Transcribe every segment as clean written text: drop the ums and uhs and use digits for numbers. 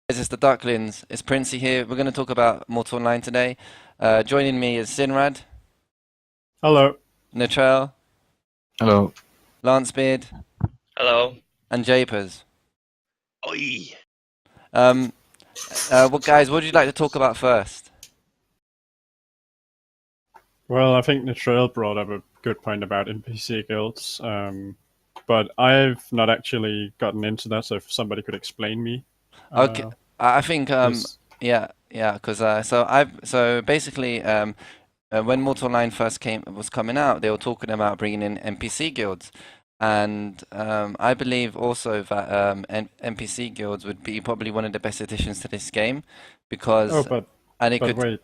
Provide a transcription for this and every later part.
It's the Ducklings. It's Princey here. We're going to talk about Mortal Online today. Joining me is Sinrad, Hello. Natrel, Hello. Lancebeard, Hello. and Japers. Oi. Um, guys, what would you like to talk about first? Well, I think Nitril brought up a good point about NPC guilds, but I've not actually gotten into that. So if somebody could explain me, Okay, I think because yeah, because so basically when Mortal Online first was coming out, they were talking about bringing in NPC guilds, and I believe also that NPC guilds would be probably one of the best additions to this game oh, because and it but could. wait,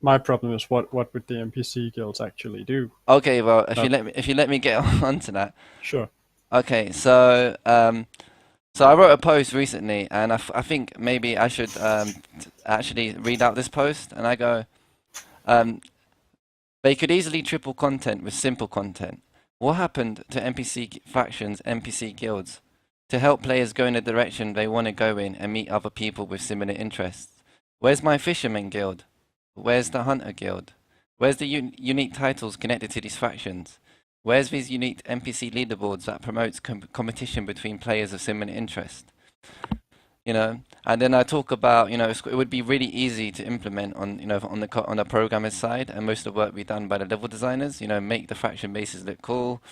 my problem is what would the NPC guilds actually do? Okay, well, Not if you let me get onto that. sure. Okay, so I wrote a post recently, and I think maybe I should actually read out this post. And I go, um, they could easily triple content with simple content. What happened to factions, NPC guilds, to help players go in the direction they want to go in and meet other people with similar interests? Where's my fisherman guild? Where's the hunter guild? Where's the unique titles connected to these factions? Where's these unique NPC leaderboards that promotes competition between players of similar interest? And then I talk about, it would be really easy to implement on, on the programmer's side, and most of the work be done by the level designers. Make the faction bases look cool,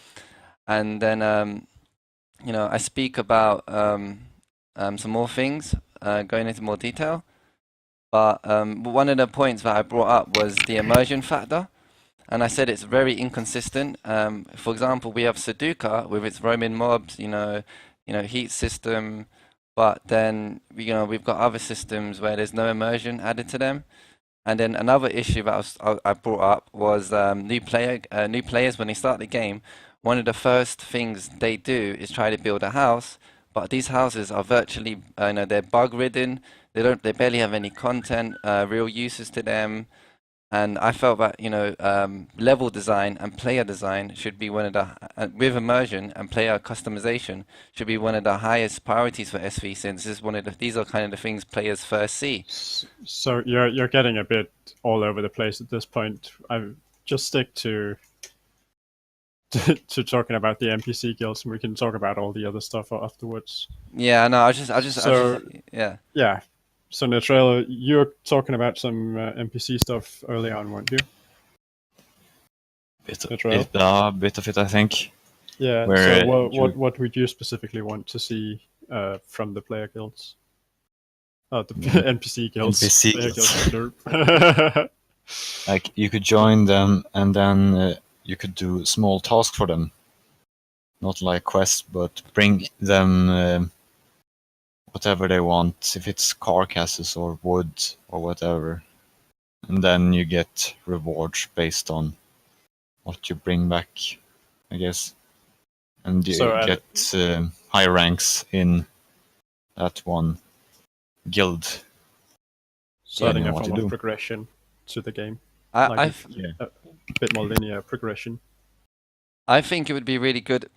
and then, I speak about some more things, going into more detail. But one of the points that I brought up was the immersion factor, and I said it's very inconsistent. For example, we have Sudoku with its roaming mobs, heat system, but then we've got other systems where there's no immersion added to them. And then another issue that I brought up was new players when they start the game. One of the first things they do is try to build a house, but these houses are virtually, they're bug ridden. They barely have any content, real uses to them. And I felt that, level design and player design should be one of the, with immersion and player customization, should be one of the highest priorities for SV, since this is these are kind of the things players first see. So you're getting a bit all over the place at this point. I just stick to to talking about the NPC guilds, and we can talk about all the other stuff afterwards. Yeah, no, So yeah. yeah. So Nitril, you're talking about some NPC stuff early on, weren't you? Nitril? Bit of it, I think. Yeah. So Where what would you specifically want to see from the player guilds? The NPC guilds. NPC Player guilds. guilds. Derp. Like you could join them, and then you could do small tasks for them, not like quests, but bring them whatever they want, if it's carcasses or wood or whatever, and then you get rewards based on what you bring back, I guess, and So you get high ranks in that one guild. adding know a what to form of do. progression to the game, I, like I, Yeah. a bit more linear progression. I think it would be really good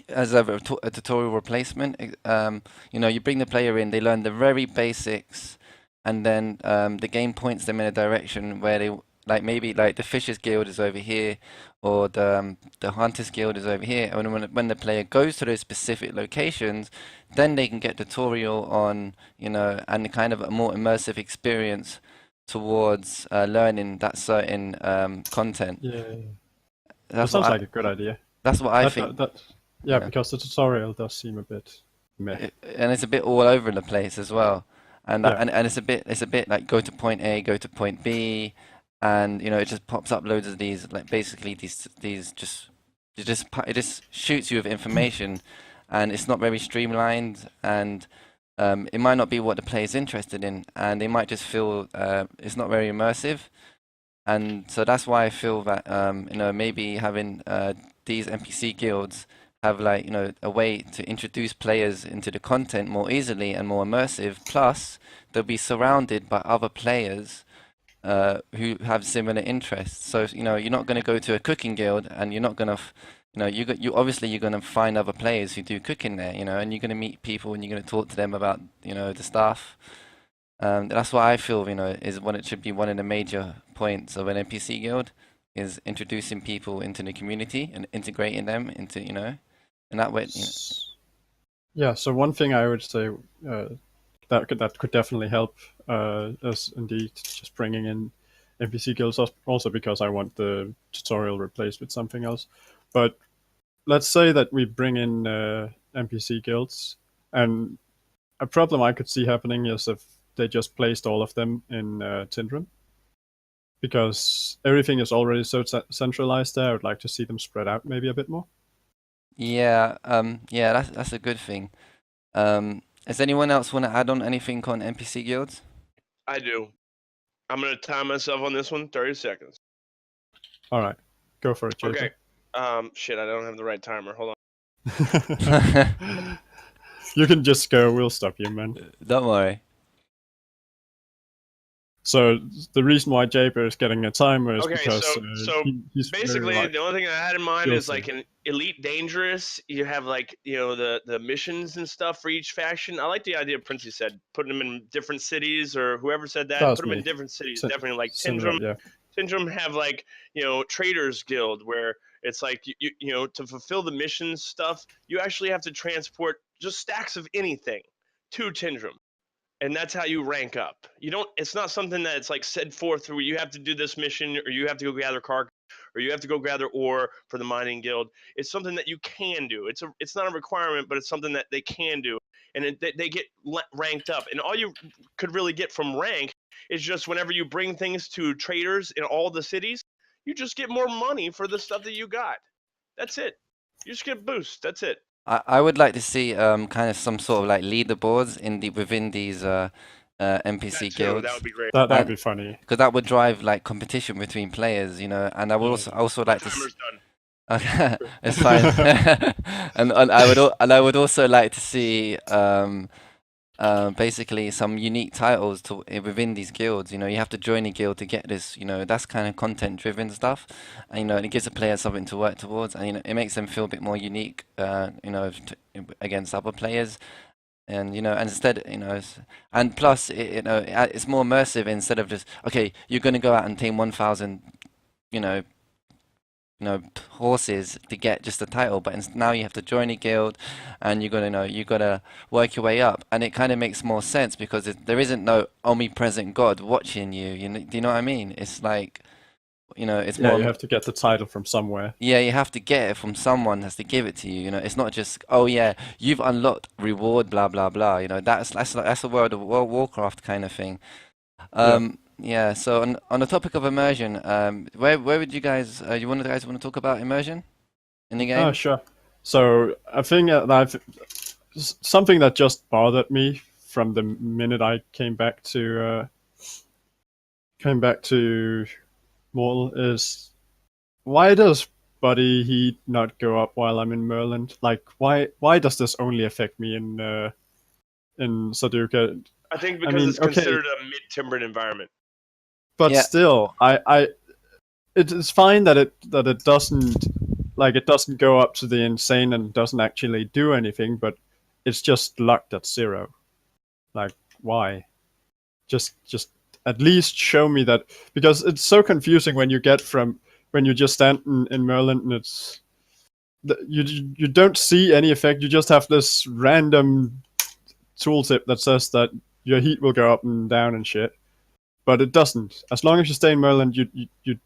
as a tutorial replacement. You bring the player in, they learn the very basics, and then the game points them in a direction where they like, maybe like the Fishers Guild is over here, or the Hunters Guild is over here. And when the player goes to those specific locations, then they can get tutorial on, and kind of a more immersive experience towards learning that certain content. Yeah, that That's what sounds I like a good idea. that's what I That think. that, that yeah, Yeah. because the tutorial does seem a bit meh. And it's a bit all over the place as well, and Yeah. and it's a bit like go to point A, go to point B, and it just pops up loads of these, like basically these just it just shoots you with information, and it's not very streamlined, and it might not be what the player's interested in, and they might just feel it's not very immersive. And so that's why I feel that maybe having these NPC guilds have, like, a way to introduce players into the content more easily and more immersive. Plus, they'll be surrounded by other players who have similar interests. So you're not going to go to a cooking guild, and you're not going to you obviously you're gonna find other players who do cooking there, and you're gonna meet people and you're gonna talk to them about, the stuff. That's what I feel, is what it should be one of the major points of an NPC guild is introducing people into the community and integrating them into, and that way. Yeah, so one thing I would say that could definitely help is indeed just bringing in NPC guilds, also because I want the tutorial replaced with something else. But let's say that we bring in NPC guilds, and a problem I could see happening is if they just placed all of them in Tindrum, because everything is already so centralized there. I would like to see them spread out maybe a bit more. Yeah, yeah, that's a good thing. Does anyone else want to add on anything on NPC guilds? I do. I'm gonna time myself on this one. 30 seconds. All right, go for it, Jason. Okay. Shit, I don't have the right timer. Hold on. You can just go. We'll stop you, man. Don't worry. So the reason why Jaber is getting a timer is Okay, because so he's basically, very, the only thing I had in mind is guilty. like an elite dangerous. You have like the missions and stuff for each faction. I like the idea Princey said, putting them in different cities, or whoever said That that. was Put them in me. different cities. Sim- Definitely like Similar, Tindrum. yeah. Tindrum have like Traders Guild where it's like to fulfill the mission stuff, you actually have to transport just stacks of anything to Tindrum, and that's how you rank up. You don't. It's not something that it's like set forth where you have to do this mission or you have to go gather carcass or you have to go gather ore for the mining guild. It's something that you can do. It's not a requirement, but it's something that they can do, and they get ranked up. And all you could really get from rank is just whenever you bring things to traders in all the cities, you just get more money for the stuff that you got. That's it. You just get a boost. That's it. I would like to see kind of some sort of like leaderboards within these NPC That too. That guilds, would be great. That'd and be funny. because that would drive like competition between players, and I would Yeah. also My like to. timer's done. Okay, it's fine. And I would also like to see basically some unique titles within these guilds. You have to join a guild to get this. That's kind of content-driven stuff, and it gives the player something to work towards, and it makes them feel a bit more unique. Against other players, and instead, and plus, it's more immersive instead of just okay, you're going to go out and tame 1,000, you know, horses to get just a title, but now you have to join a guild, and you gotta work your way up, and it kind of makes more sense because there isn't no omnipresent God watching you. Do you know what I mean? It's like, it's Yeah, more. you have to get the title from somewhere. Yeah, you have to get it from someone has to give it to you. It's not just oh yeah, you've unlocked reward, blah blah blah. That's a World of Warcraft kind of thing. Yeah. Yeah, so on the topic of immersion, where would you guys want to talk about immersion in the Oh, game? sure. So I think something that just bothered me from the minute I came back to Mortal is, why does body heat not go up while I'm in Merlin? Like, why does this only affect me in Sudoku? I think I because mean, it's okay, considered a mid-timbered environment. but Yeah, still, it's fine that it doesn't go up to the insane and doesn't actually do anything, but it's just locked at 0. Like, why? Just at least show me that, because it's so confusing when you just stand in Merlin and you don't see any effect. You just have this random tooltip that says that your heat will go up and down and shit, but it doesn't. As long as you stay in Merlin, you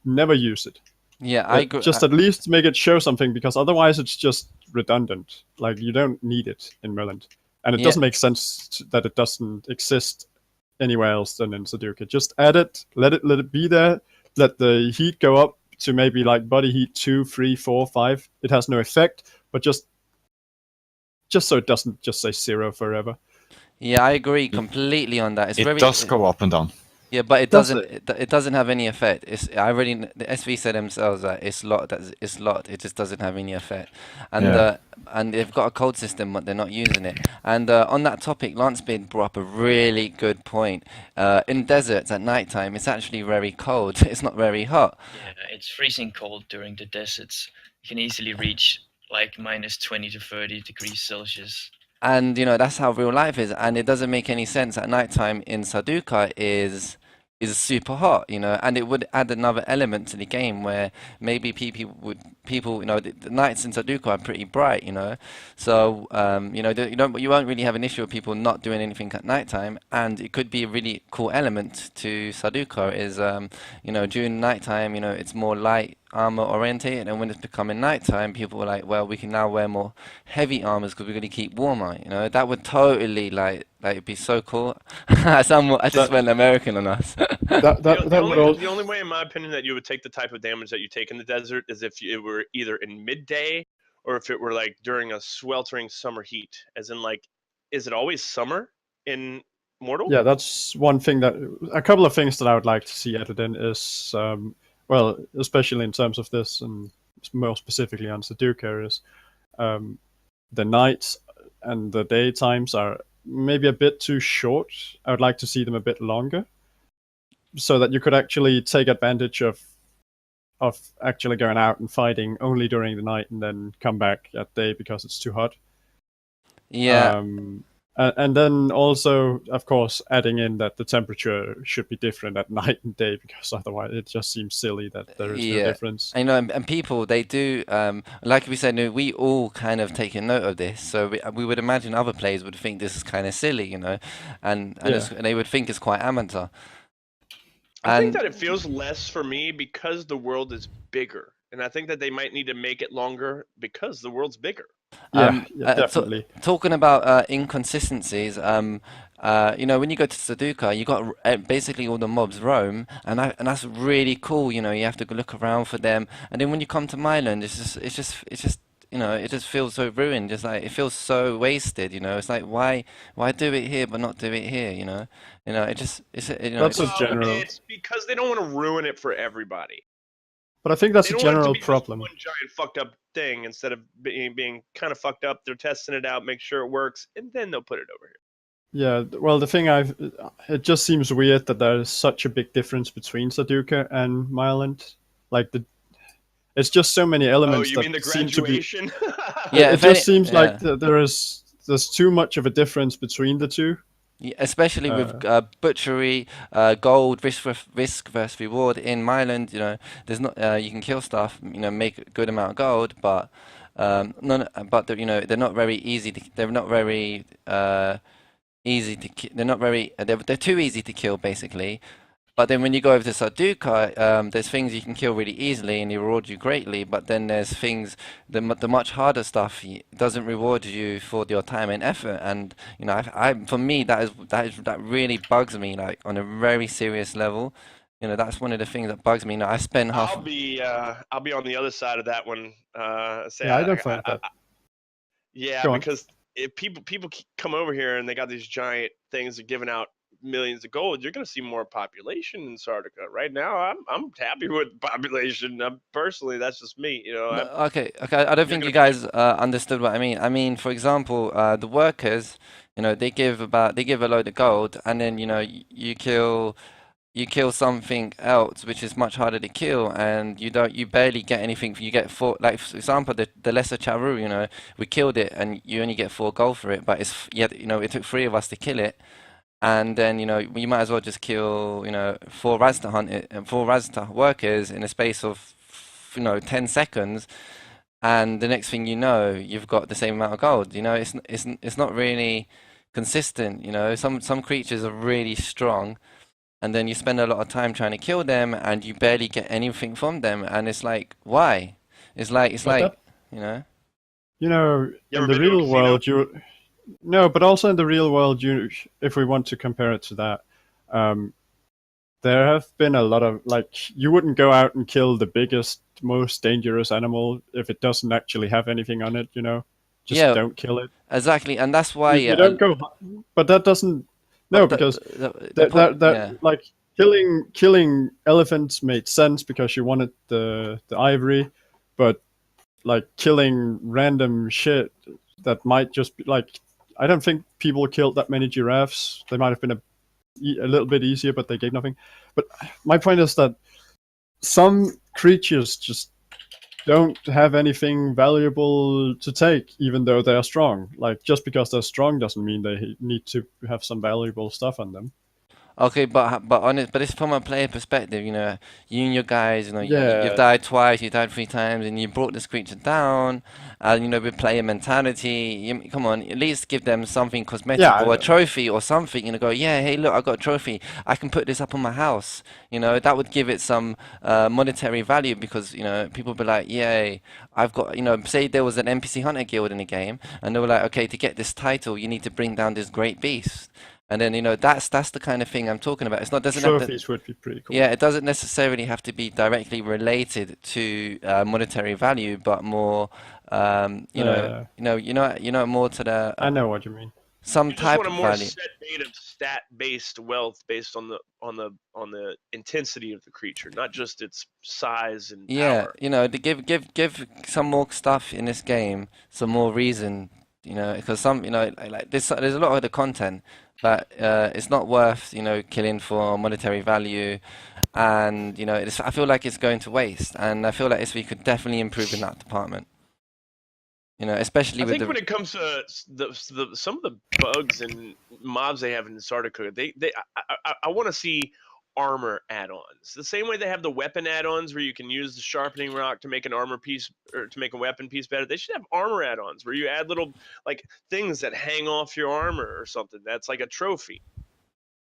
never use it. yeah, I agree. Just at least make it show something, because otherwise it's just redundant. Like, you don't need it in Merlin, and it Yeah, doesn't make sense that it doesn't exist anywhere else than in Sudoku. Just add it, let it be there, let the heat go up to maybe like body heat 2, 3, 4, 5. It has no effect, but just so it doesn't just say 0 forever. yeah, I agree completely on that. It's It very. does go up and down. Yeah, but it Does doesn't. it? It doesn't have any effect. The SV said themselves that it's locked. It's locked. It just doesn't have any effect. And Yeah. and they've got a code system, but they're not using it. And on that topic, Lancebeard brought up a really good point. In deserts at nighttime, it's actually very cold. It's not very hot. Yeah, it's freezing cold during the deserts. You can easily reach like minus 20 to 30 degrees Celsius. And that's how real life is, and it doesn't make any sense at nighttime in Sudoku is super hot, and it would add another element to the game where maybe people the nights in Sudoku are pretty bright, so you won't really have an issue with people not doing anything at nighttime, and it could be a really cool element to Sudoku is during nighttime, it's more light armor orientated, and when it's becoming nighttime, people were like, well, we can now wear more heavy armors because we're going to keep warmer. That would totally be so cool. I just went American on us. The only way, in my opinion, that you would take the type of damage that you take in the desert is if it were either in midday or if it were like during a sweltering summer heat. As in, like, is it always summer in Mortal? Yeah, that's one thing a couple of things that I would like to see added in is, well, especially in terms of this, and more specifically on Sudoku, is the nights and the daytimes are maybe a bit too short. I would like to see them a bit longer, so that you could actually take advantage of actually going out and fighting only during the night and then come back at day because it's too hot. Yeah. And then also, of course, adding in that the temperature should be different at night and day, because otherwise it just seems silly that there is no difference. I know, and people, they do, like we said, we all kind of take a note of this, so we would imagine other players would think this is kind of silly, and they would think it's quite amateur. I think that it feels less for me because the world is bigger, and I think that they might need to make it longer because the world's bigger. Yeah, definitely. Talking about inconsistencies, when you go to Sudoku, you got basically all the mobs roam, and that's really cool. You have to look around for them, and then when you come to Myland, it's just it just feels so ruined. Just like it feels so wasted. It's like why do it here but not do it here? That's a general. It's because they don't want to ruin it for everybody. But I think that's a general problem. One giant fucked up thing instead of being kind of fucked up. They're testing it out, make sure it works, and then they'll put it over here. Yeah, well, it just seems weird that there is such a big difference between Sudoku and Myland. Like it's just so many elements you mean the graduation? Yeah, it just seems like there's too much of a difference between the two. Yeah, especially with butchery, gold, risk versus reward in Myland. There's not you can kill stuff, make a good amount of gold, but they're not very easy. They're not very easy to. They're not very. They're too easy to kill, basically. But then when you go over to Sudoku, there's things you can kill really easily and they reward you greatly. But then there's things, the much harder stuff doesn't reward you for your time and effort. And for me, that really bugs me, like on a very serious level. That's one of the things that bugs me. I spend half. I'll be on the other side of that one. I don't find that. Yeah, because if people come over here and they got these giant things that are giving out millions of gold, you're going to see more population in Sardica. Right now, I'm happy with population. Personally, that's just me. Okay. I don't think you guys understood what I mean. I mean, for example, the workers, they give a load of gold, and then you kill something else which is much harder to kill, and you barely get anything. You get 4, like for example, the lesser charu. We killed it, and you only get 4 gold for it, but it took 3 of us to kill it. And then you might as well just kill 4 Razta workers in a space of 10 seconds, and the next thing you know, you've got the same amount of gold. It's not really consistent. Some creatures are really strong, and then you spend a lot of time trying to kill them, and you barely get anything from them, and it's like, why? It's like in the real world, No, but also in the real world, if we want to compare it to that, there have been a lot of, you wouldn't go out and kill the biggest, most dangerous animal if it doesn't actually have anything on it, Just don't kill it. Exactly, and that's why... You don't go... But that doesn't... No, because killing elephants made sense because you wanted the ivory, but, killing random shit that might just be, I don't think people killed that many giraffes. They might have been a little bit easier, but they gave nothing. But my point is that some creatures just don't have anything valuable to take, even though they're strong. Like, just because they're strong doesn't mean they need to have some valuable stuff on them. Okay, but it's from a player perspective, you know. You and your guys, you know, you've Yeah, died twice, you died three times, and you brought this creature down. And you know, with player mentality, come on, at least give them something yeah, cosmetic or a trophy or something. You know, go, yeah, hey, look, I got a trophy. I can put this up on my house. You know, that would give it some monetary value because you know people would be like, yay, I've got, you know, say there was an NPC hunter guild in the game, and they were like, okay, to get this title, you need to bring down this great beast. And then you know that's the kind of thing I'm talking about. It's not doesn't have to trophies would be pretty cool. yeah, it doesn't necessarily have to be directly related to monetary value, but more you know more to the I know what you mean. some You just type want a of more value. set rate of stat-based wealth based on the intensity of the creature, not just its size and Yeah, power. you know, to give some more stuff in this game, some more reason, you know, because some, you know, like there's a lot of the content, but it's not worth, you know, killing for monetary value, and you know, I feel like it's going to waste, and I feel like we could definitely improve in that department, you know, especially I with think the when it comes to some of the bugs and mobs they have in Sardica, I want to see armor add-ons. The same way they have the weapon add-ons where you can use the sharpening rock to make an armor piece or to make a weapon piece better. They should have armor add-ons where you add little like things that hang off your armor or something. That's like a trophy.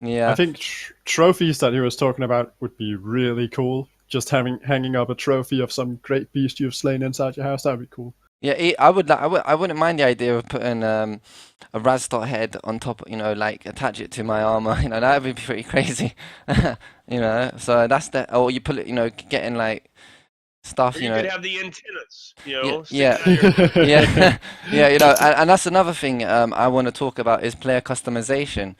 I yeah. think trophies that he was talking about would be really cool. Just hanging up a trophy of some great beast you've slain inside your house, that would be cool. Yeah, I wouldn't mind the idea of putting a Rastot head on top, you know, like attach it to my armor, you know, that would be pretty crazy. You know, so that's the, or you put it, you know, getting like Or stuff, you you could know, have the antennas, yeah, sticking yeah, out of your helmet. yeah, yeah, you know, and that's another thing I want to talk about is player customization.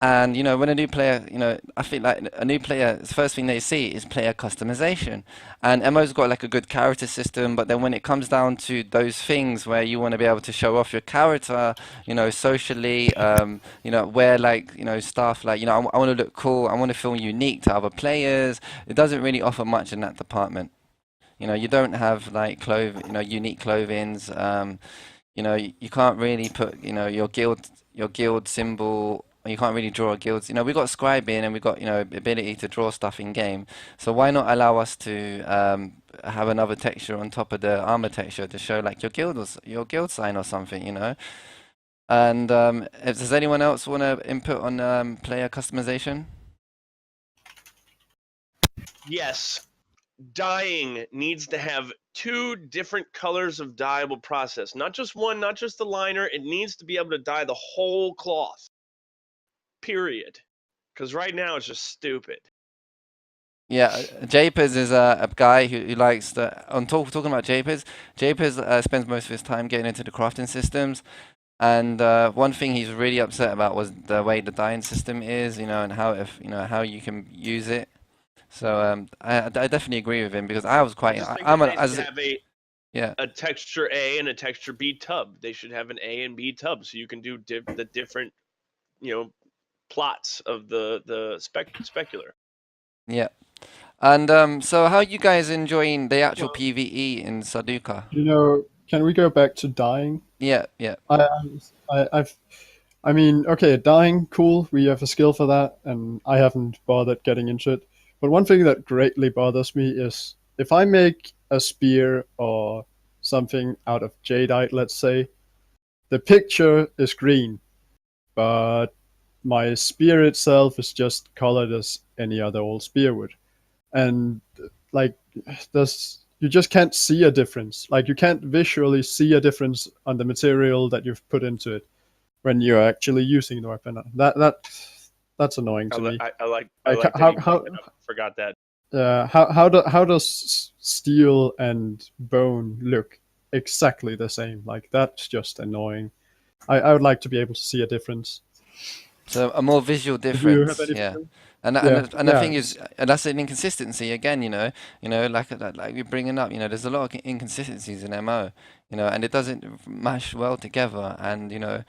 And you know, when a new player, you know, I feel like a new player, the first thing they see is player customization. And MO's got like a good character system, but then when it comes down to those things where you want to be able to show off your character, you know, socially, you know, wear like, you know, stuff like, you know, I want to look cool, I want to feel unique to other players. It doesn't really offer much in that department. You know, you don't have like you know, unique clothings. You know, you can't really put, you know, your guild symbol. You can't really draw a guild. You know, we got scribing and we got, you know, ability to draw stuff in game. So why not allow us to have another texture on top of the armor texture to show like your guild sign or something, you know? And does anyone else want to input on player customization? Yes, dyeing needs to have two different colors of dyeable process, not just one, not just the liner. It needs to be able to dye the whole cloth. Period. Because right now it's just stupid. Yeah, Japers is a guy who likes the talking about Japers. Japers spends most of his time getting into the crafting systems, and one thing he's really upset about was the way the dyeing system is, you know, and how if you know how you can use it. So I definitely agree with him because I was I quite just think I'm that a, they should as have yeah. a texture A and a texture B tub. They should have an A and B tub so you can do the different, you know, plots of the specular. Yeah. And so how you guys enjoying the actual Well, PvE in Sudoku? you know, can we go back to dying? Yeah, yeah. I, I've, I mean, okay, dying, cool. We have a skill for that, and I haven't bothered getting into it. But one thing that greatly bothers me is if I make a spear or something out of jadeite, let's say, the picture is green, but my spear itself is just colored as any other old spear would. And like, there's you just can't see a difference. Like, you can't visually see a difference on the material that you've put into it when you're actually using the weapon. That's annoying to me. I Like, like that you brought that up. Forgot that. how does steel and bone look exactly the same? Like, that's just annoying. I would like to be able to see a difference. So a more visual Do you have difference, yeah. anything? And Yeah, the yeah. thing is, and that's an inconsistency again, you know, like we're bringing up, you know, there's a lot of inconsistencies in MO, you know, and it doesn't mash well together, and you know,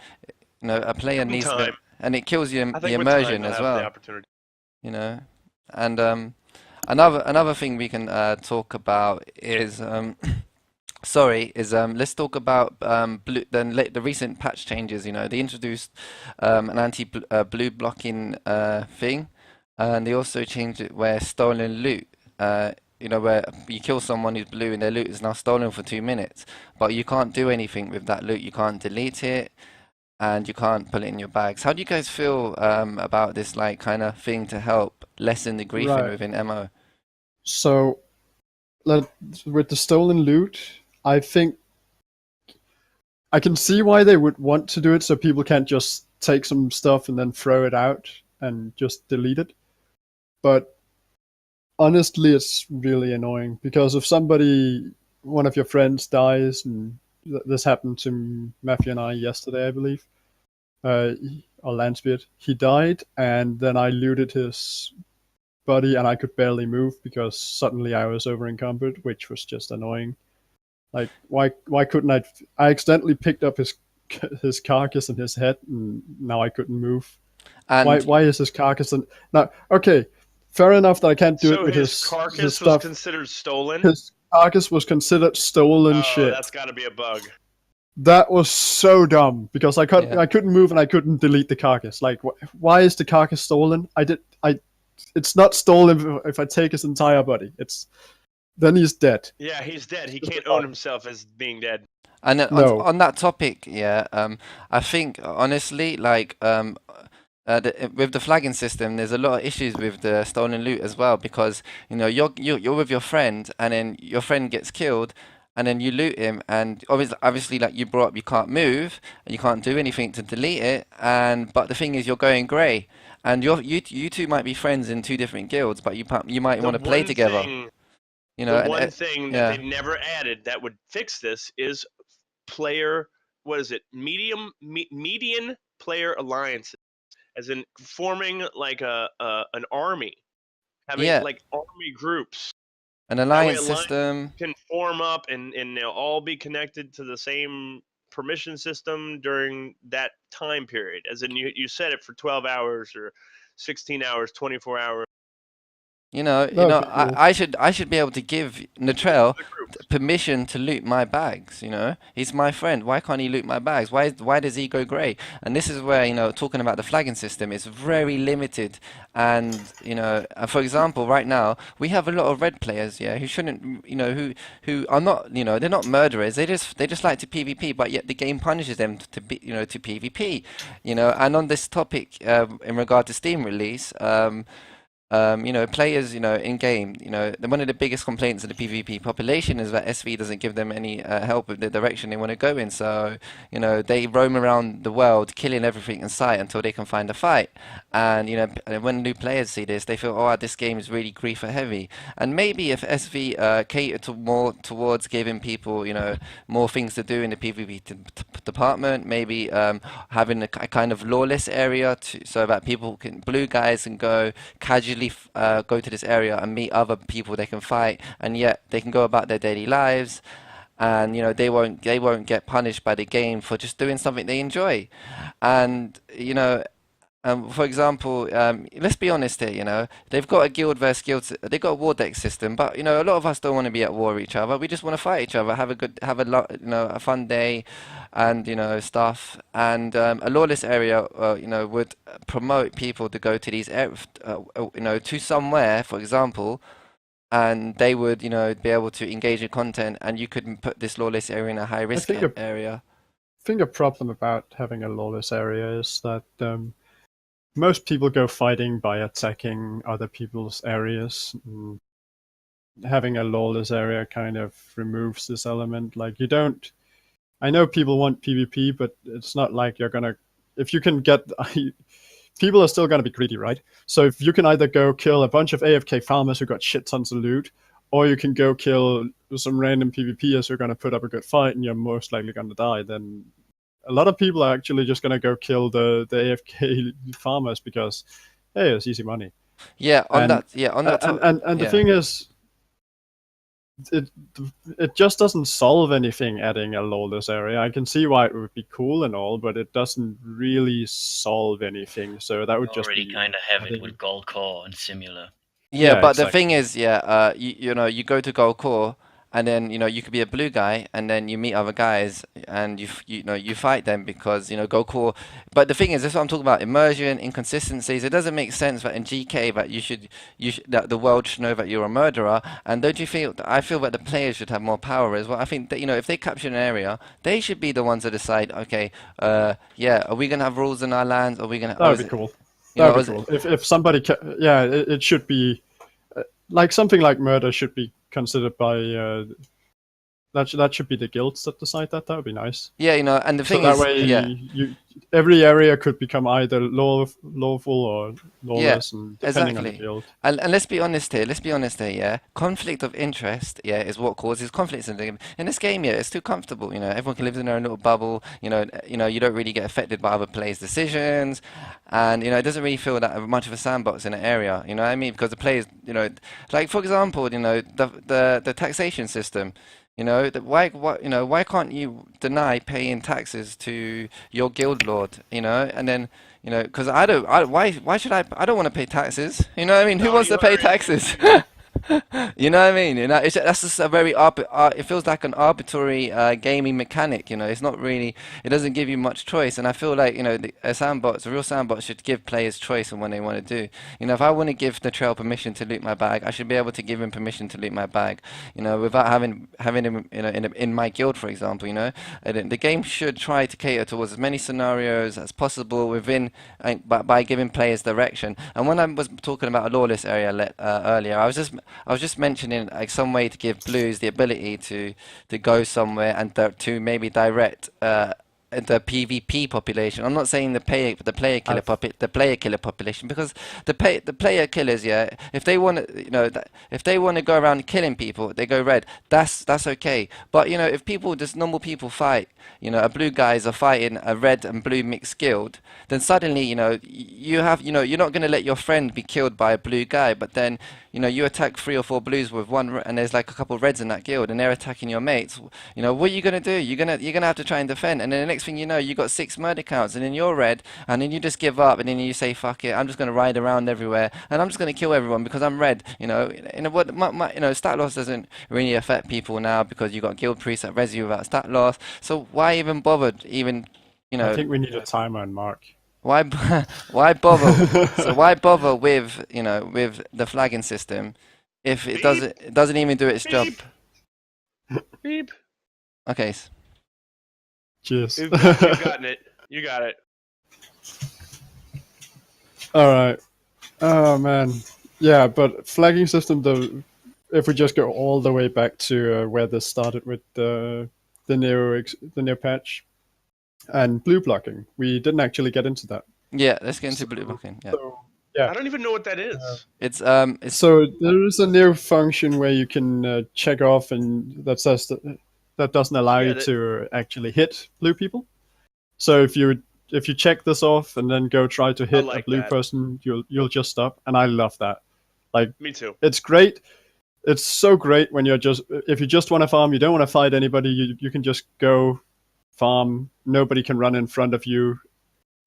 a player Given needs to be, time, and it kills you I the think with time immersion they'll as have the well, opportunity. you know, and Another thing we can talk about is let's talk about the recent patch changes. You know, they introduced an blue blocking thing, and they also changed it where stolen loot. You know, where you kill someone who's blue and their loot is now stolen for 2 minutes, but you can't do anything with that loot. You can't delete it, and you can't put it in your bags. How do you guys feel about this like kind of thing to help lessen the griefing Right. within MO? So, with the stolen loot, I think I can see why they would want to do it so people can't just take some stuff and then throw it out and just delete it. But honestly, it's really annoying because if one of your friends dies, and this happened to Matthew and I yesterday, I believe, or Landsbeard, he died, and then I looted his body and I could barely move because suddenly I was over encumbered, which was just annoying. Like, why couldn't I? I accidentally picked up his carcass and his head, and now I couldn't move. And Why is his carcass? Now, okay, fair enough that I can't do it So with his his carcass was stuff. considered stolen. His carcass was considered stolen Oh, shit. that's got to be a bug. That was so dumb because I Yeah. couldn't move and I couldn't delete the carcass. Like, why is the carcass stolen? It's not stolen if I take his entire body. Then he's dead. Yeah, he's dead. He Just can't a own bug. himself as being dead. And then No, on that topic, yeah, I think honestly, like, with the flagging system, there's a lot of issues with the stolen loot as well because you know you're with your friend, and then your friend gets killed, and then you loot him, and obviously, like you brought up, you can't move and you can't do anything to delete it, and but the thing is, you're going grey, and you two might be friends in two different guilds, but you might The want to play one together, thing, you the know, and one thing that yeah. they've never added that would fix this is player. What is it? Median player alliances, as in forming like an army, having Yeah, like army groups. an That way, alliance alliances system. can form up and they'll all be connected to the same permission system during that time period. As in, you set it for 12 hours or 16 hours, 24 hours. that would be cool. I should be able to give Natrell permission to loot my bags. You know, he's my friend. Why can't he loot my bags? Why does he go grey? And this is where, you know, talking about the flagging system is very limited. And you know, for example, right now we have a lot of red players, yeah, who shouldn't, you know, who are not, you know, they're not murderers. They just like to PvP, but yet the game punishes them to be, you know, to PvP. You know, and on this topic, in regard to Steam release, you know, players, you know, in game, you know, one of the biggest complaints of the PvP population is that SV doesn't give them any help with the direction they want to go in. So, you know, they roam around the world, killing everything in sight until they can find a fight. And, you know, when new players see this, they feel, oh, this game is really griefer heavy. And maybe if SV catered to more towards giving people, you know, more things to do in the PvP department, maybe having a kind of lawless area so that blue guys can go casually go to this area and meet other people they can fight, and yet they can go about their daily lives, and you know they won't get punished by the game for just doing something they enjoy. And you know, for example, let's be honest here, you know, they've got a guild versus guild, they've got a war deck system, but you know, a lot of us don't want to be at war with each other. We just want to fight each other, you know, a fun day, and you know, stuff. And a lawless area, you know, would promote people to go to these, you know, to somewhere, for example, and they would, you know, be able to engage in content, and you could put this lawless area in a high I risk think area. a problem about having a lawless area is that most people go fighting by attacking other people's areas. Having a lawless area kind of removes this element. Like, you don't. I know people want PvP, but it's not like you're gonna. If you can get. People are still gonna be greedy, right? So if you can either go kill a bunch of AFK farmers who got shit tons of loot, or you can go kill some random PvPers who are gonna put up a good fight and you're most likely gonna die, then a lot of people are actually just gonna go kill the AFK farmers because hey, it's easy money. Yeah, And on that and the yeah. thing is, it it just doesn't solve anything adding a lawless area. I can see why it would be cool and all, but it doesn't really solve anything. So that would You just already be kind of have it adding. with Gold Core and Simula. Yeah, Yeah, but the exactly. thing is, you know, you go to gold core, and then you know you could be a blue guy, and then you meet other guys, and you know you fight them because you know gold core. But the thing is, this is what I'm talking about: immersion, inconsistencies. It doesn't make sense that in GK that that the world should know that you're a murderer. And don't you feel? I feel that the players should have more power as well. I think that you know if they capture an area, they should be the ones to decide. Okay, yeah, are we gonna have rules in our lands? Are we gonna? That Or would is be it? cool. You That know, would is be it, cool. If somebody, yeah, it should be like something like murder should be considered by that should be the guilds that decide that. That would be nice. yeah, you know, and the So thing that is, way, yeah. every area could become either lawful or Yeah, lawless, and depending on the exactly. guild. And let's be honest here. Let's be honest here. Yeah, conflict of interest. Yeah, is what causes conflicts in the game. In this game, yeah, it's too comfortable. You know, everyone can live in their own little bubble. You know, you don't really get affected by other players' decisions, and you know, it doesn't really feel that much of a sandbox in an area. You know what I mean? Because the players, you know, like for example, you know, the taxation system. You know, why can't you deny paying taxes to your guild lord? You know, and then you know, because why should I don't want to pay taxes. You know what I mean? Who wants Bounty to pay hunter taxes? energy. You know what I mean? You know, that's just a very it feels like an arbitrary gaming mechanic. You know, it's not really. It doesn't give you much choice, and I feel like you know a real sandbox should give players choice on what they want to do. You know, if I want to give the trail permission to loot my bag, I should be able to give him permission to loot my bag. You know, without having him you know in my guild, for example. You know, and the game should try to cater towards as many scenarios as possible within by giving players direction. And when I was talking about a lawless area earlier, I was just mentioning like some way to give blues the ability to go somewhere and to maybe direct the PvP population. I'm not saying the player killer population because the player killers, yeah, if they want to, you know, if they want to go around killing people, they go red. That's okay. But you know, if people, just normal people fight, you know, a blue guys are fighting a red and blue mixed guild, then suddenly, you know, you know, you're not going to let your friend be killed by a blue guy, but then, you know, you attack 3 or 4 blues with and there's like a couple of reds in that guild, and they're attacking your mates. You know, what are you gonna do? You're gonna have to try and defend, and then the next thing you know, you got 6 murder counts, and then you're red, and then you just give up, and then you say, fuck it, I'm just gonna ride around everywhere, and I'm just gonna kill everyone because I'm red. You know what? You know, stat loss doesn't really affect people now because you got guild priests that res you without stat loss. So why even bother? Even you I know. think we need a timer and mark. Why, why bother? So why bother with you know with the flagging system if Beep, it doesn't even do its job? beep, beep. Okay. Cheers. You've gotten it. You got it. All right. Oh man. Yeah, but flagging system though. If we just go all the way back to where this started with the new patch and blue blocking, we didn't actually get into that. Yeah, let's get into So, blue blocking. Yeah. so yeah. I don't even know what that is. It's So there is a new function where you can check off, and that says that doesn't allow Yeah, you that- to actually hit blue people. So if you check this off and then go try to hit a like blue that. person, you'll just stop, and I love that. Like Me too. it's great. It's so great when if you just want to farm, you don't want to fight anybody. You can just go farm. Nobody can run in front of you.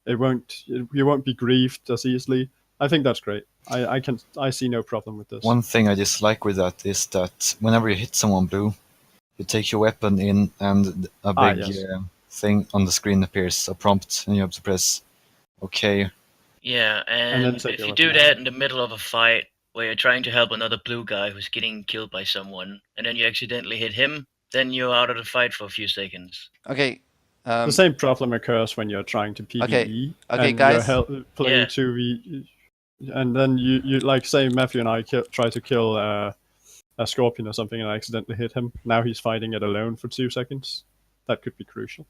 You won't be griefed as easily. I think that's great. I see no problem with this. One thing I dislike with that is that whenever you hit someone blue, you take your weapon in, and a big Yes. thing on the screen appears, a prompt, and you have to press OK. Yeah, And then and take if your you weapon do out. that in the middle of a fight where you're trying to help another blue guy who's getting killed by someone, and then you accidentally hit him, then you're out of the fight for a few seconds. okay. The same problem occurs when you're trying to PvE Okay, and guys. you're playing Yeah. 2v, and then you like say Matthew and I try to kill a scorpion or something, and I accidentally hit him. Now he's fighting it alone for 2 seconds. That could be crucial.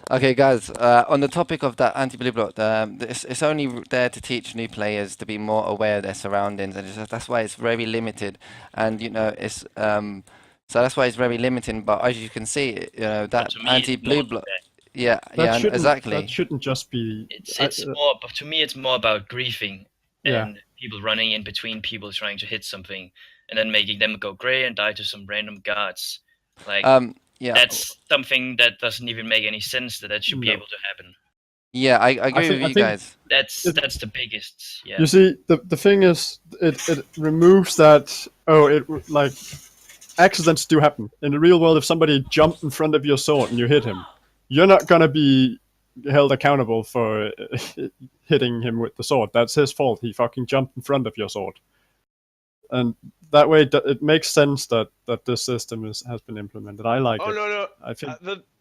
Okay, guys. On the topic of that anti-blue block, it's only there to teach new players to be more aware of their surroundings, and that's why it's very limited. And you know, so that's why it's very limiting. But as you can see, you know But that to me, it's more anti-blue than block. that. Yeah, That exactly. shouldn't just be. It's more, but to me, it's more about griefing Yeah. and people running in between people trying to hit something, and then making them go grey and die to some random guards. Like Yeah, that's something that doesn't even make any sense that should be No. able to happen. yeah. I agree with I you think guys. That's the biggest. Yeah. You see, the thing is, it removes that. Oh, it like accidents do happen in the real world. If somebody jumped in front of your sword and you hit him, you're not gonna be held accountable for hitting him with the sword. That's his fault. He fucking jumped in front of your sword, and that way it makes sense that this system has been implemented. I like Oh it. no. I think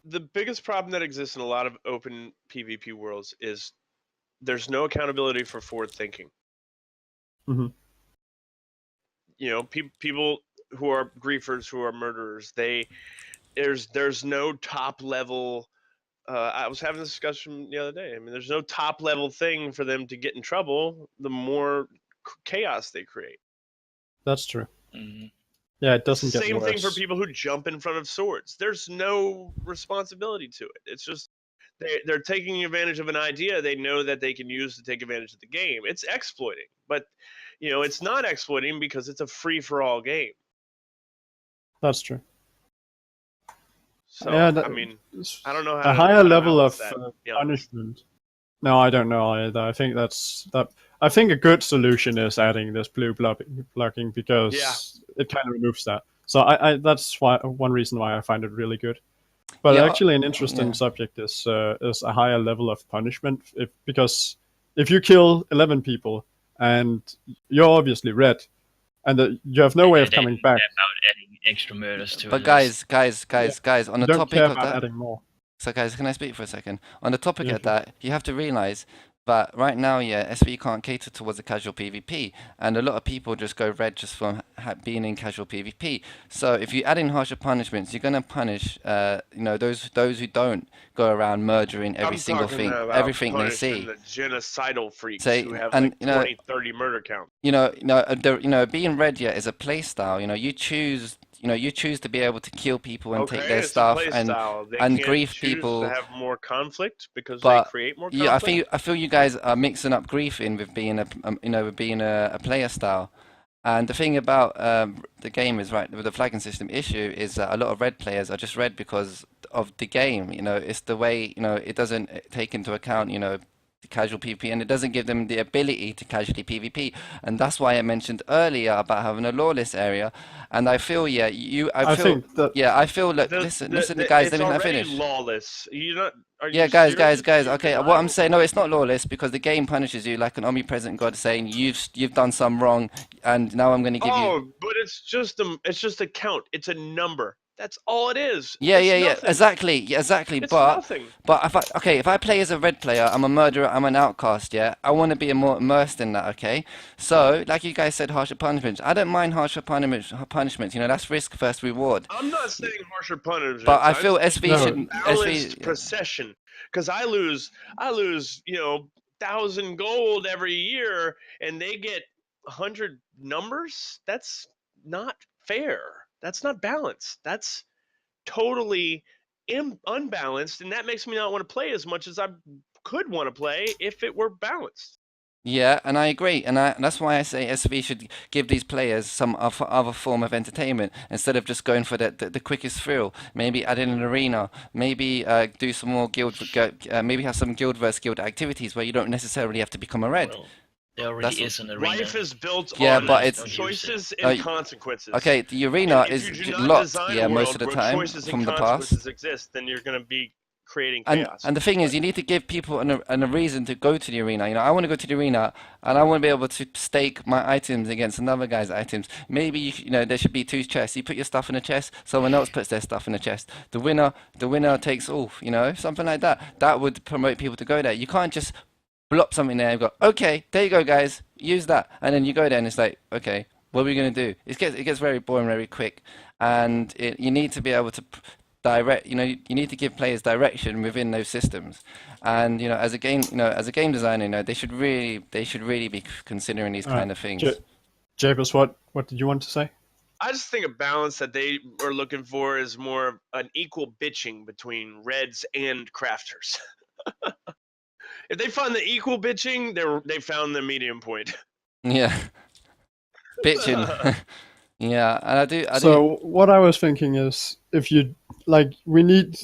The biggest problem that exists in a lot of open PvP worlds is there's no accountability for forward thinking. Mhm. You know, people who are griefers, who are murderers, there's no top level. I was having this discussion the other day. I mean, there's no top level thing for them to get in trouble. The more chaos they create. that's true. Hmm. Yeah, it It's the doesn't get same thing for worse. people who jump in front of swords. There's no responsibility to it. It's just they're taking advantage of an idea they know that they can use to take advantage of the game. It's exploiting, but it's not exploiting because it's a free for all game. That's true. So Yeah, I mean, I don't know a higher how to level balance of that. To be honest. punishment. No, I don't know either. I think that. I think a good solution is adding this blue blocking because it kind of removes that. So I that's why one reason why I find it really good. But Yeah, actually, an interesting yeah. subject is a higher level of punishment. Because if you kill 11 people and you're obviously red, and you have no way They of coming didn't back, care about adding extra murders to a But list. guys, on you the don't topic care of about that, adding more. so guys, can I speak for a second? On the topic Yeah, of sure. that, you have to realize that right now, yeah, SV can't cater towards a casual PvP, and a lot of people just go red just from being in casual PvP. So if you add in harsher punishments, you're gonna punish, those who don't go around murdering every I'm single talking thing, about everything they punishing see. the genocidal freaks Say, who have and like 20, 30 murder count. being red yet is a play style. You choose to be able to kill people and take Okay, their it's a stuff play style. They and can't grief choose to people. have more conflict because they But create more yeah, conflict. I feel you guys are mixing up griefing with being with being a player style. And the thing about the game is right with the flagging system issue is that a lot of red players are just red because of the game. It's the way it doesn't take into account the casual PvP, and it doesn't give them the ability to casually PvP. And that's why I mentioned earlier about having a lawless area. And I feel I think that I feel look The, listen guys, it's let me already finish. lawless. You not? Are Yeah, you serious? guys. You're Okay, what I'm denying? saying, no, it's not lawless because the game punishes you like an omnipresent God saying you've done some wrong, and now I'm going to give you. Oh, but it's just a count. It's a number. That's all it is. Yeah, It's yeah, yeah, nothing. exactly, yeah, exactly. It's But nothing. if I play as a red player, I'm a murderer, I'm an outcast. Yeah, I want to be more immersed in that. Okay, so like you guys said, harsher punishments. I don't mind harsher punishments. Punishments, that's risk versus reward. I'm not saying harsher But punishments. I I'm feel saying SV no. should balanced SV. procession. Because I lose 1,000 gold every year, and they get 100 numbers. That's not fair. That's not balanced. That's totally unbalanced, and that makes me not want to play as much as I could want to play if it were balanced. Yeah, and I agree, and that's why I say SV should give these players some other form of entertainment instead of just going for the quickest thrill. Maybe add in an arena, maybe do some more maybe have some guild versus guild activities where you don't necessarily have to become a red. Well, there already That's is an arena. Life is built Yeah, on but Players it's don't use it. choices uh, and consequences. okay. The And arena if you is do not locked, design yeah, a most of world the where time choices and from the past. consequences exist, then you're going to be creating And chaos. the thing is, you need to give people a reason to go to the arena. I want to go to the arena, and I want to be able to stake my items against another guy's items. Maybe there should be two chests. You put your stuff in a chest, someone else puts their stuff in a chest. The winner takes all. Something like that. That would promote people to go there. You can't just blop something there and go, okay, there you go, guys, use that, and then you go there and it's like, okay, what are we gonna do? It gets very boring very quick, and you need to be able to direct. You need to give players direction within those systems, and as a game designer, they should really be considering these kind of things. Japers, what did you want to say? I just think a balance that they are looking for is more an equal bitching between reds and crafters. If they find the equal bitching, they found the medium point. Yeah, bitching. Yeah, and I do. So what I was thinking is, if you we need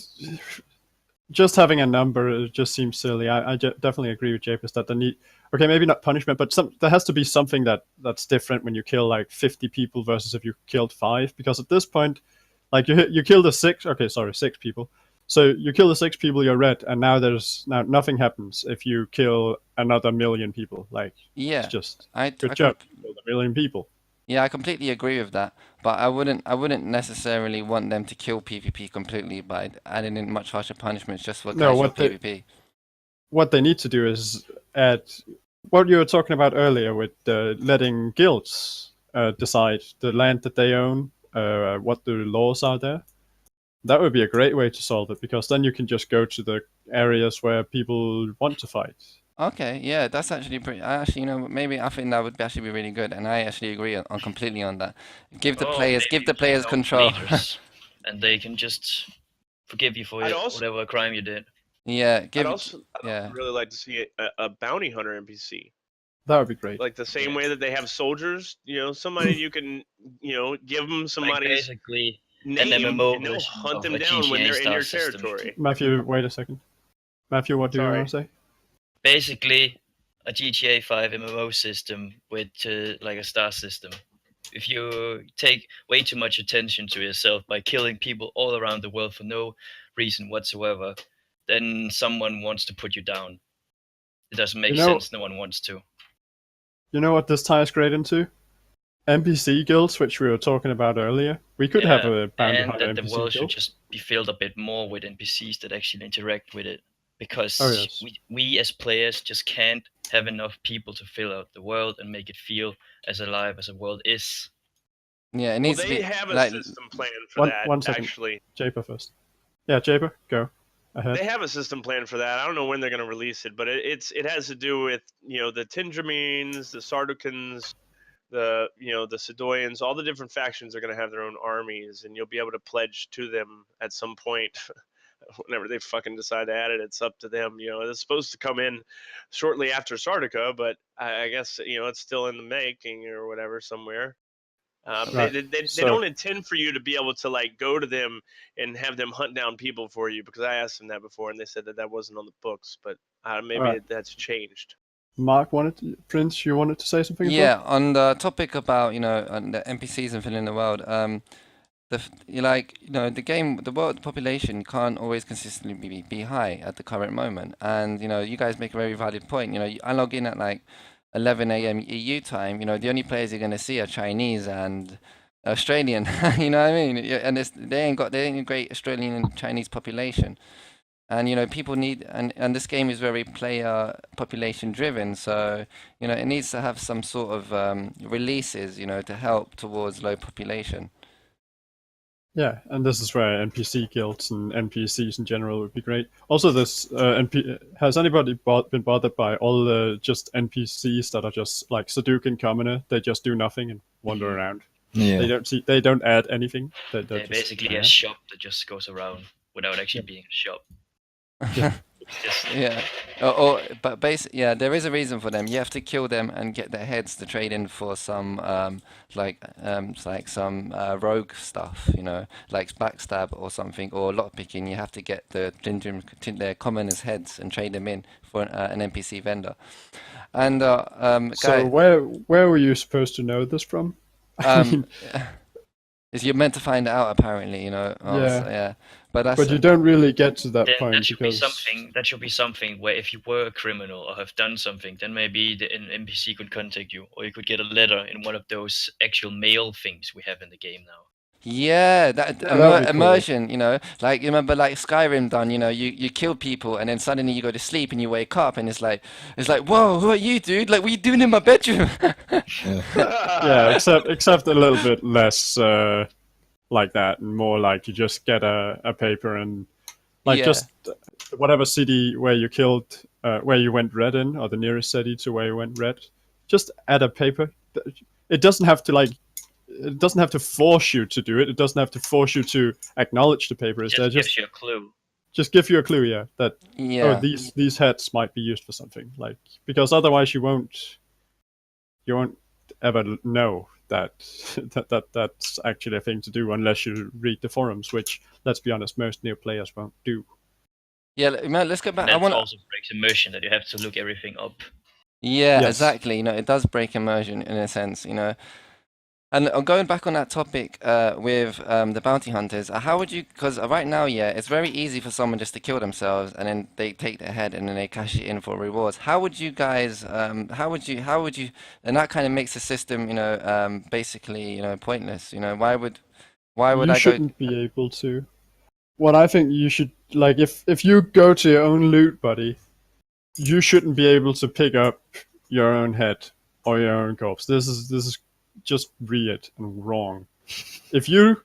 just having a number. It just seems silly. I definitely agree with Japers that they need okay, maybe not punishment, but there has to be something that's different when you kill like 50 people versus if you killed 5. Because at this point, like you kill the 6 people. So you kill the 6 people, you're red, and now nothing happens if you kill another million people. Like it's Yeah, just I, good I job, comp you killed a million people. yeah, I completely agree with that. But I wouldn't necessarily want them to kill PvP completely by adding in much harsher punishments just for No, casual PvP. what they need to do is add what you were talking about earlier with letting guilds decide the land that they own, what the laws are there. That would be a great way to solve it because then you can just go to the areas where people want to fight. Okay, yeah, that's actually pretty. Actually, maybe I think that would actually be really good, and I actually agree on completely on that. Oh, maybe Give you the take players out control. leaders, and they can just forgive you for I'd also whatever crime you did. Yeah, I'd also yeah. really like to see a bounty hunter NPC. That would be great. Like the same Yeah. way that they have soldiers, somebody you can, give them Like somebody's basically an name MMO and they'll version hunt of them a down when GTA they're in star your system. territory. Matthew, wait a second. Matthew, what do you want to say? Basically, a GTA 5 MMO system with like a star system. If you take way too much attention to yourself by killing people all around the world for no reason whatsoever, then someone wants to put you down. It doesn't You make know, sense. No one wants to. you know what this ties great into? NPC guilds, which we were talking about earlier. We could have Yeah, a bounty and hunter that the NPC world should guild. just be filled a bit more with NPCs that actually interact with it. Oh Because yes. we as players just can't have enough people to fill out the world and make it feel as alive as a world is. Yeah, it Well, needs to they be have a like, system plan for One that, one second. actually. Japer first. Yeah, Japer, go ahead. They have a system plan for that. I don't know when they're going to release it, but it has to do with the Tindramines, the Sardaukans, the Sidoyans. All the different factions are going to have their own armies, and you'll be able to pledge to them at some point. Whenever they fucking decide to add it, it's up to them. It's supposed to come in shortly after Sardica, but I guess it's still in the making or whatever somewhere. They, Right. they, they they So don't intend for you to be able to like go to them and have them hunt down people for you, because I asked them that before and they said that wasn't on the books, but all right. that's changed. Prince, you wanted to say something as well? yeah, on the topic about, on the NPCs and filling the world, the world population can't always consistently be high at the current moment. And, you guys make a very valid point. I log in at like 11 a.m. EU time, the only players you're going to see are Chinese and Australian. You know what I mean? Yeah, and they ain't a great Australian and Chinese population. And people need, and this game is very player population driven, so it needs to have some sort of releases, to help towards low population. Yeah, and this is where NPC guilds and NPCs in general would be great. Also, has anybody been bothered by all the just NPCs that are just like Sudoku commoner? They just do nothing and wander around. Yeah. They don't add anything. They're They're just basically there. a shop that just goes around without actually being a shop. Yeah. It's just Yeah. But yeah, there is a reason for them. You have to kill them and get their heads to trade in for some like some rogue stuff, like backstab or something, or lockpicking. You have to get their commoners' heads and trade them in for an NPC vendor. And So guy, where were you supposed to know this from? I um, mean, is you're meant to find it out apparently, yeah, So, yeah. But that's but you don't really get to that then point that should be because something. That should be something where if you were a criminal or have done something, then maybe an NPC could contact you, or you could get a letter in one of those actual mail things we have in the game now. Yeah, that that would be cool. immersion, like you remember like Skyrim done, you kill people and then suddenly you go to sleep and you wake up and it's like, whoa, who are you, dude? Like, what are you doing in my bedroom? Yeah, except a little bit less like that, and more like you just get a paper and like Yeah, just whatever city where you killed, where you went red in, or the nearest city to where you went red, just add a paper. It doesn't have to it doesn't have to force you to do it. It doesn't have to force you to acknowledge the paper. It Is there just gives you a clue. just give you a clue, yeah, that oh yeah. these heads might be used for something, like because otherwise you won't ever know that that's actually a thing to do unless you read the forums, which let's be honest, most new players won't do. Yeah, man, let's go And back. I that want also breaks immersion that you have to look everything up. Yeah, Yes. exactly. It does break immersion in a sense. And going back on that topic with the bounty hunters, how would you? Because right now, yeah, it's very easy for someone just to kill themselves and then they take their head and then they cash it in for rewards. How would you guys? How would you? And that kind of makes the system, basically, pointless. Why would You I go? shouldn't be able to. What I think you should like if you go to your own loot buddy, you shouldn't be able to pick up your own head or your own corpse. This is just weird and wrong. If you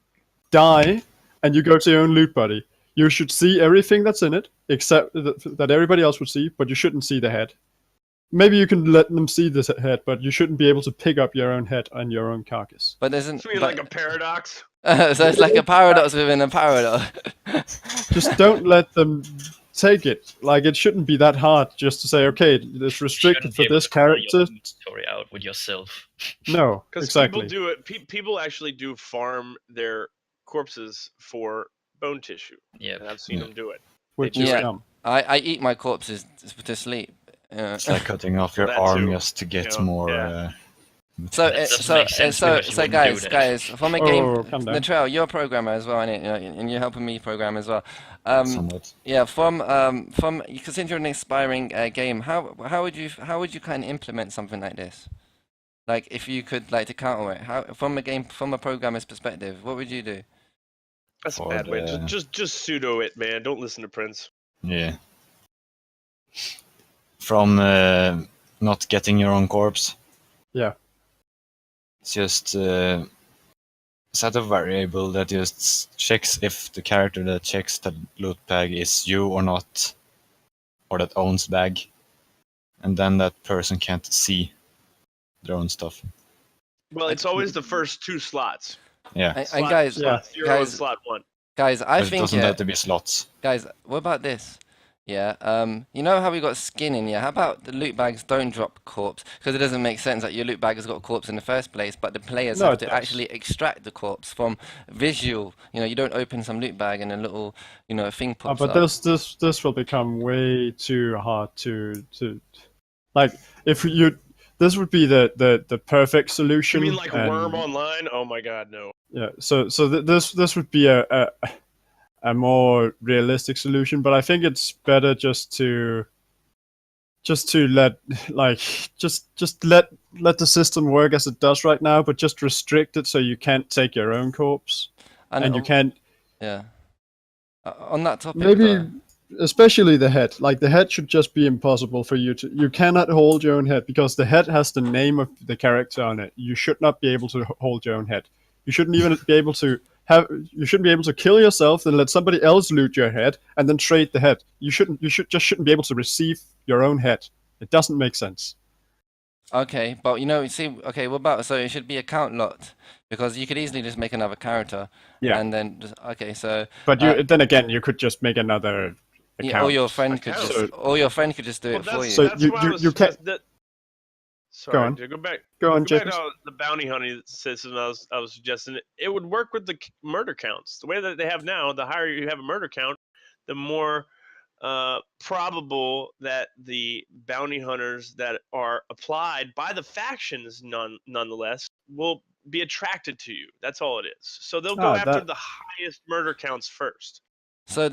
die and you go to your own loot buddy, you should see everything that's in it, except that everybody else would see, but you shouldn't see the head. Maybe you can let them see the head, but you shouldn't be able to pick up your own head and your own carcass. But isn't It's really like a paradox. so it's like a paradox within a paradox. Just don't let them take it. Like it shouldn't be that hard just to say, okay, it's restricted Shouldn't be for able this to figure character. your inventory out with yourself. No, Because exactly. people do it. People actually do farm their corpses for bone tissue, Yep. and I've seen Yeah. them do it. Which do is Yeah. it. dumb. I eat my corpses to sleep. It's like cutting off your That arm too, just to get you know, more. yeah. So, That doesn't so, make sense so, because you so, wouldn't do guys, that. guys, from a Oh, game, calm down. Latrell, you're a programmer as well, and you're helping me program as well. Somewhat. Yeah, from you consider an inspiring game. How would you kind of implement something like this? Like, if you could like to counter it, how from a programmer's perspective, what would you do? That's a For bad way. the- Just pseudo it, man. Don't listen to Prince. Yeah. From not getting your own corpse. Yeah. It's just set a variable that just checks if the character that checks the loot bag is you or not, or that owns bag, and then that person can't see their own stuff. Well, it's always the first two slots. Yeah, And Slot, guys, slot 0 and guys, slot 1. guys, I but it think doesn't yeah, have to be slots. guys, what about this? Yeah, you know how we got skin in, yeah? How about the loot bags don't drop corpse? Because it doesn't make sense that your loot bag has got corpse in the first place, but the players No, have it to does. actually extract the corpse from visual. You don't open some loot bag and a little, thing pops But up. this will become way too hard to like if you this would be the perfect You solution. mean like Worm and, Online? Oh my God, no. Yeah. So this would be a more realistic solution, but I think it's better just to let like just let the system work as it does right now, but just restrict it so you can't take your own corpse and you can't Yeah. On that topic, maybe though. especially the head. Like the head should just be impossible for you to. You cannot hold your own head because the head has the name of the character on it. You should not be able to hold your own head. You shouldn't even be able to have. You shouldn't be able to kill yourself and let somebody else loot your head and then trade the head. You shouldn't. You shouldn't be able to receive your own head. It doesn't make sense. Okay, but see, okay, what about so it should be account locked because you could easily just make another character Yeah. and then just okay, so But uh, then again, you could just make another yeah, account. or your friend could Account. just, So- or your friend could just do Well, it for you. So that's you- what you- I was. you can't- Sorry, on. to go back. Go on, Go back James. to the bounty hunting system I was suggesting. It would work with the murder counts. The way that they have now, the higher you have a murder count, the more probable that the bounty hunters that are applied by the factions, nonetheless, will be attracted to you. That's all it is. So they'll go after that- the highest murder counts first. So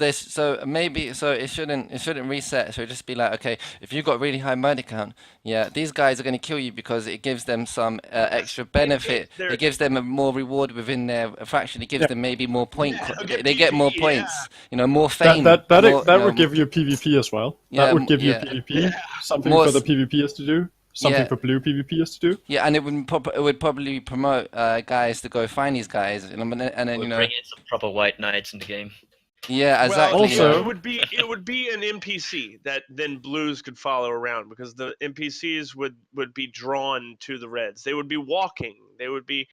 maybe it shouldn't reset. So it'd just be like, okay, if you've got really high murder count, yeah, these guys are going to kill you because it gives them some extra benefit. they're- It gives them a more reward within their faction. It gives Yeah. them maybe more point. Yeah, they'll They get get more PvP, points. yeah. More fame. That more, would give you PvP as well. Yeah, That would give you yeah. PvP. Yeah. Something More for the s- PvPers to do. Something Yeah. for blue PvPers to do. Yeah, and it would probably promote guys to go find these guys, and then We'll bring in some proper white knights in the game. yeah, exactly. Well, Also- yeah. it would be an NPC that then blues could follow around because the NPCs would be drawn to the reds. They would be walking. They would be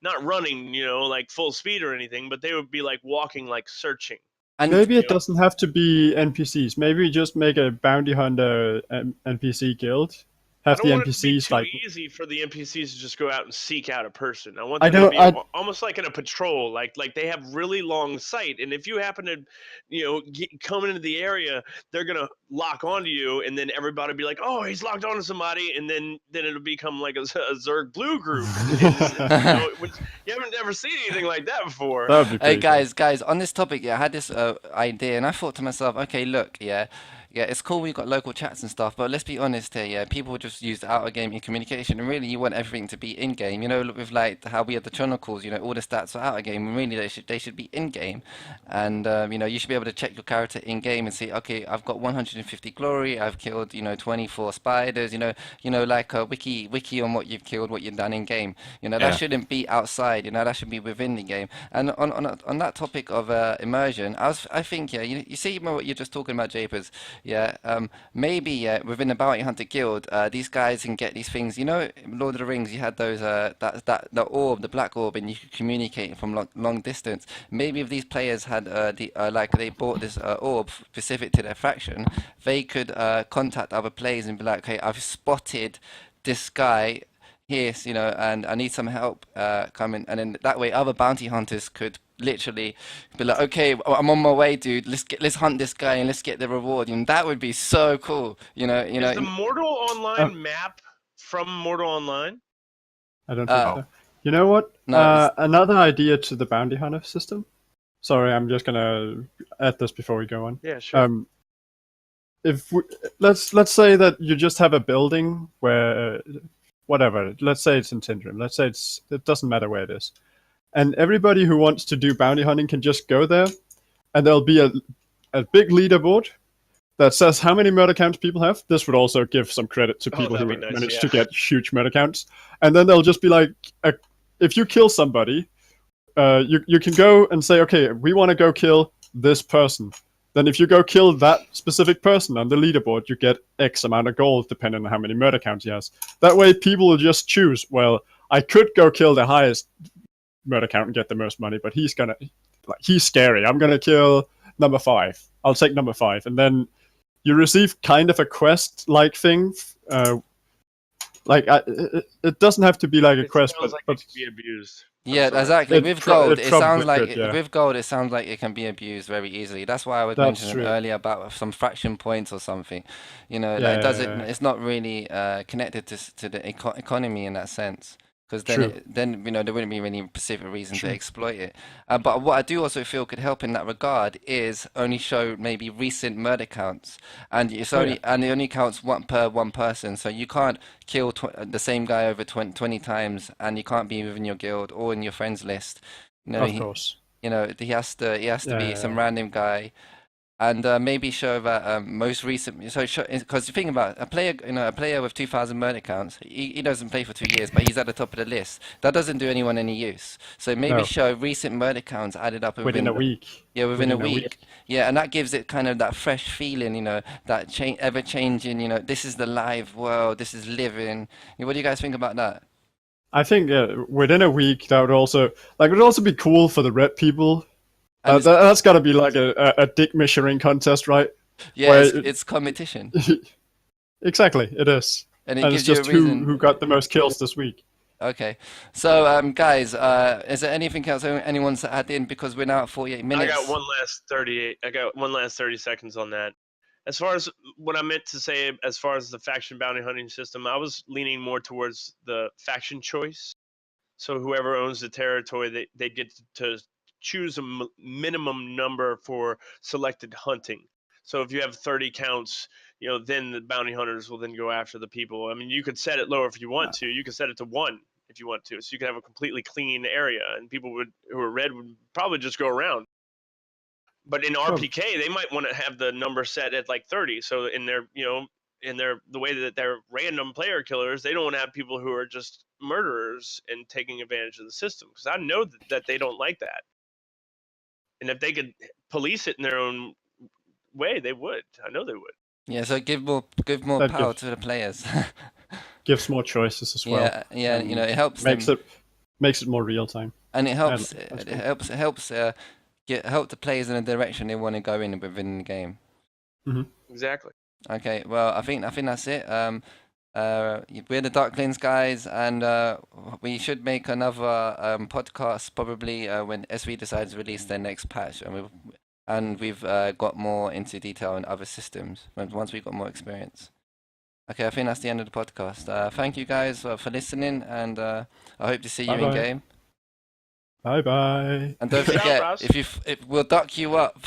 not running, like full speed or anything, but they would be like walking, like searching. And Maybe it doesn't have to be NPCs. Maybe just make a bounty hunter NPC guild, have the don't want it to be NPCs too like easy for the NPCs to just go out and seek out a person. I want I them to don't be I almost like in a patrol, like they have really long sight, and if you happen to, come into the area, they're gonna lock onto you, and then everybody be like, "Oh, he's locked onto somebody," and then it'll become like a Zerg Blue group, and which you haven't ever seen anything like that before. that would be Hey pretty cool. guys, on this topic, yeah, I had this idea, and I thought to myself, okay, look, yeah, it's cool we've got local chats and stuff, but let's be honest here, yeah, people just use outer game in communication, and really you want everything to be in game, with like how we have the Chronicles, all the stats are outer game, and really they should be in game, and you should be able to check your character in game and see, okay, I've got 150 glory, I've killed 24 spiders, like a wiki on what you've killed, what you've done in game, that Yeah. shouldn't be outside, that should be within the game. And on that topic of immersion, I think, yeah, you see what you're just talking about, Japers. Yeah, maybe, yeah, within the Bounty Hunter Guild, these guys can get these things. Lord of the Rings, you had those the orb, the black orb, and you could communicate from long distance. Maybe if these players had like they bought this orb specific to their faction, they could contact other players and be like, "Hey, I've spotted this guy here, and I need some help coming." And then that way, other bounty hunters could literally be like, "Okay, I'm on my way, dude. Let's hunt this guy and let's get the reward." And that would be so cool, Is the Mortal Oh, Online map from Mortal Online? I don't think Uh, so. You know what? no, Another idea to the bounty hunter system. Sorry, I'm just gonna add this before we go on. Yeah, sure. If we, let's say that you just have a building where whatever. Let's say it's in Tindrim. Let's say it doesn't matter where it is, and everybody who wants to do bounty hunting can just go there, and there'll be a big leaderboard that says how many murder counts people have. This would also give some credit to people who that'd be nice, manage yeah. to get huge murder counts, and then they'll just be like, if you kill somebody, you can go and say, okay, we want to go kill this person. Then if you go kill that specific person on the leaderboard, you get X amount of gold, depending on how many murder counts he has. That way, people will just choose, well, I could go kill the highest murder count and get the most money, but he's scary. I'm gonna kill number 5. I'll take number 5. And then you receive kind of a quest-like thing. It doesn't have to be like a It quest, sounds like but it could be abused. I'm yeah, sorry. exactly. It With pro- gold, it it probably sounds like could, yeah. with gold, it sounds like it can be abused very easily. That's why I was That's mentioning true. earlier about some fraction points or something. Like Yeah, it doesn't. yeah. It's not really connected to the economy in that sense. Because then, True. then there wouldn't be any specific reason to True. exploit it. But what I do also feel could help in that regard is only show maybe recent murder counts, and it's Oh, only yeah. and it only counts one per one person. So you can't kill the same guy over 20 times, and you can't be within your guild or in your friends list. Of course. He has to be some Yeah. random guy, and maybe show that most recent. So because the thing about a player with 2,000 murder counts, he doesn't play for 2 years, but he's at the top of the list. That doesn't do anyone any use. So maybe No. show recent murder counts added up Within a week. yeah, within a Within a week. Yeah, and that gives it kind of that fresh feeling, that ever changing. This is the live world. This is living. What do you guys think about that? I think within a week that would also be cool for the red people. And it's, That's got to be like a dick measuring contest, right? yeah, where it's competition, Exactly, it is, and it and it's gives you a just who reason. got the most kills this week. Okay, so guys, is there anything else anyone wants to add in, because we're now at 48 minutes? I got one last 30 seconds on that. As far as what I meant to say, as far as the faction bounty hunting system, I was leaning more towards the faction choice. So whoever owns the territory, they get to choose a minimum number for selected hunting. So if you have 30 counts, then the bounty hunters will then go after the people. I mean, you could set it lower if you want to. You could set it to 1 if you want to. So you can have a completely clean area, and people who are red would probably just go around. But in RPK, they might want to have the number set at like 30. So in their, the way that they're random player killers, they don't want to have people who are just murderers and taking advantage of the system. Because I know that they don't like that. And if they could police it in their own way, they would. I know they would. Yeah, so give more That power to the players. gives more choices as well. Yeah, and it helps makes them, it more real time. and it helps That's it cool. helps help the players in the direction they want to go in within the game. Exactly. Okay, well, I think that's it. We're the Ducklings guys, and we should make another podcast probably when SV decides to release their next patch, and we've got more into detail in other systems once we've got more experience. Okay, I think that's the end of the podcast. Thank you guys for listening, and I hope to see you in Bye-bye. game. Bye bye. And don't Ciao, forget, Ross. if we'll duck you up.